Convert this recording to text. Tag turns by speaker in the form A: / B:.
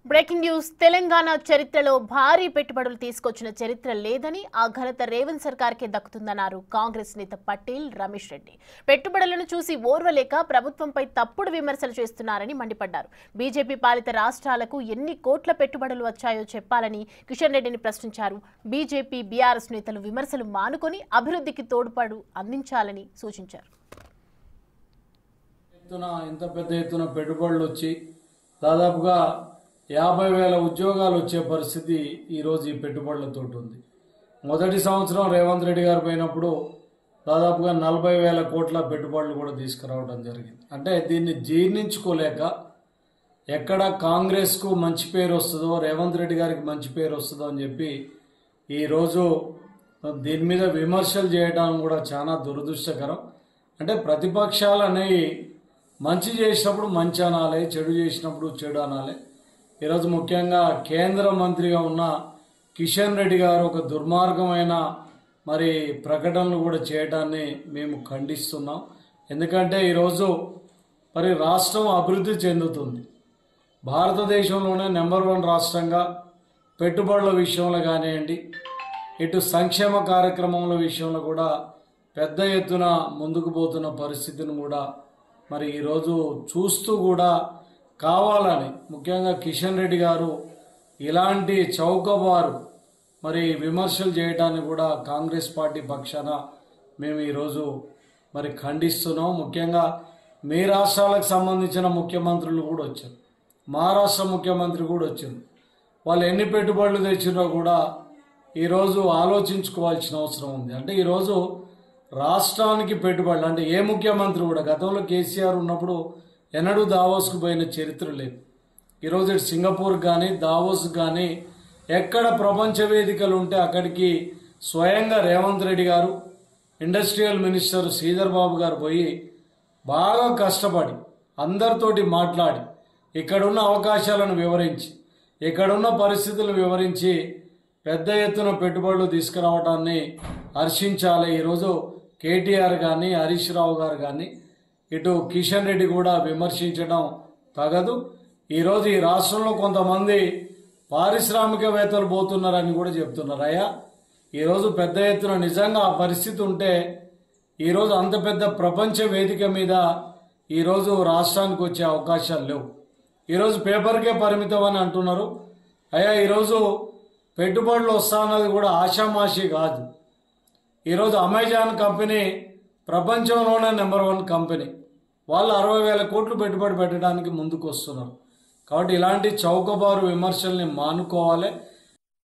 A: Breaking news Telangana చరిత్రలో భారీ పెట్టుబడులు తీసుకొచ్చిన చరిత్ర లేదని ఆ ఘనత రేవంత్ సర్కార్కే దక్కుతుందన్నారు కాంగ్రెస్ నేత పటేల్ రమేష్ రెడ్డి. పెట్టుబడులను చూసి ఓర్వలేక ప్రభుత్వంపై తప్పుడు విమర్శలు చేస్తున్నారని మండిపడ్డారు. బీజేపీ పాలిత రాష్ట్రాలకు ఎన్ని కోట్ల పెట్టుబడులు వచ్చాయో చెప్పాలని కిషన్ రెడ్డిని ప్రశ్నించారు. బీజేపీ బీఆర్ఎస్ నేతలు విమర్శలు మానుకొని అభివృద్ధికి తోడ్పాటు అందించాలని సూచించారు.
B: ఇంత పెద్ద ఎత్తున పెట్టుబడులు వచ్చి దాదాపుగా 50,000 ఉద్యోగాలు వచ్చే పరిస్థితి ఈరోజు ఈ పెట్టుబడులతో ఉంది. మొదటి సంవత్సరం రేవంత్ రెడ్డి గారు పోయినప్పుడు దాదాపుగా 40,000 కోట్ల పెట్టుబడులు కూడా తీసుకురావడం జరిగింది. అంటే దీన్ని జీర్ణించుకోలేక ఎక్కడ కాంగ్రెస్కు మంచి పేరు వస్తుందో, రేవంత్ రెడ్డి గారికి మంచి పేరు వస్తుందో అని చెప్పి ఈరోజు దీని మీద విమర్శలు చేయడం కూడా చాలా దురదృష్టకరం. అంటే ప్రతిపక్షాలు అనేవి మంచి చేసినప్పుడు మంచి అనాలి, చెడు చేసినప్పుడు చెడు అనాలి. ఈరోజు ముఖ్యంగా కేంద్ర మంత్రిగా ఉన్న కిషన్ రెడ్డి గారు ఒక దుర్మార్గమైన ప్రకటనలు కూడా చేయడాన్ని మేము ఖండిస్తున్నాం. ఎందుకంటే ఈరోజు రాష్ట్రం అభివృద్ధి చెందుతుంది. భారతదేశంలోనే నెంబర్ 1 రాష్ట్రంగా పెట్టుబడుల విషయంలో కానివ్వండి, ఇటు సంక్షేమ కార్యక్రమాల విషయంలో కూడా పెద్ద ఎత్తున ముందుకు పోతున్న పరిస్థితిని కూడా ఈరోజు చూస్తూ కూడా కావాలని ముఖ్యంగా కిషన్ రెడ్డి గారు ఇలాంటి చౌకబారు విమర్శలు చేయడాన్ని కూడా కాంగ్రెస్ పార్టీ పక్షాన మేము ఈరోజు ఖండిస్తున్నాం. ముఖ్యంగా మీ రాష్ట్రాలకు సంబంధించిన ముఖ్యమంత్రులు కూడా వచ్చారు, మహారాష్ట్ర ముఖ్యమంత్రి కూడా వచ్చారు. వాళ్ళు ఎన్ని పెట్టుబడులు తెచ్చినో కూడా ఈరోజు ఆలోచించుకోవాల్సిన అవసరం ఉంది. అంటే ఈరోజు రాష్ట్రానికి పెట్టుబడులు అంటే ఏ ముఖ్యమంత్రి కూడా గతంలో కేసీఆర్ ఉన్నప్పుడు ఎన్నడూ దావోస్కు పోయిన చరిత్ర లేదు. ఈరోజు ఇటు సింగపూర్ కానీ దావోస్ కానీ ఎక్కడ ప్రపంచ వేదికలు ఉంటే అక్కడికి స్వయంగా రేవంత్ రెడ్డి గారు, ఇండస్ట్రియల్ మినిస్టర్ శ్రీధర్ బాబు గారు పోయి బాగా కష్టపడి అందరితోటి మాట్లాడి ఇక్కడున్న అవకాశాలను వివరించి, ఇక్కడున్న పరిస్థితులను వివరించి పెద్ద ఎత్తున పెట్టుబడులు తీసుకురావడాన్ని హర్షించాలి. ఈరోజు కేటీఆర్ కానీ, హరీష్ రావు గారు కానీ, ఇటు కిషన్ రెడ్డి కూడా విమర్శించడం తగదు. ఈరోజు ఈ రాష్ట్రంలో కొంతమంది పారిశ్రామికవేత్తలు పోతున్నారని కూడా చెప్తున్నారు. అయ్యా, ఈరోజు పెద్ద ఎత్తున నిజంగా ఆ పరిస్థితి ఉంటే ఈరోజు అంత పెద్ద ప్రపంచ వేదిక మీద ఈరోజు రాష్ట్రానికి వచ్చే అవకాశాలు లేవు. ఈరోజు పేపర్కే పరిమితం అని అంటున్నారు. అయ్యా, ఈరోజు పెట్టుబడులు వస్తాయన్నది కూడా ఆషామాషి కాదు. ఈరోజు అమెజాన్ కంపెనీ ప్రపంచంలోనే నెంబర్ 1 కంపెనీ. వాళ్ళు 60,000 కోట్లు పెట్టుబడి పెట్టడానికి ముందుకు వస్తున్నారు. కాబట్టి ఇలాంటి చౌకబారు విమర్శల్ని మానుకోవాలి.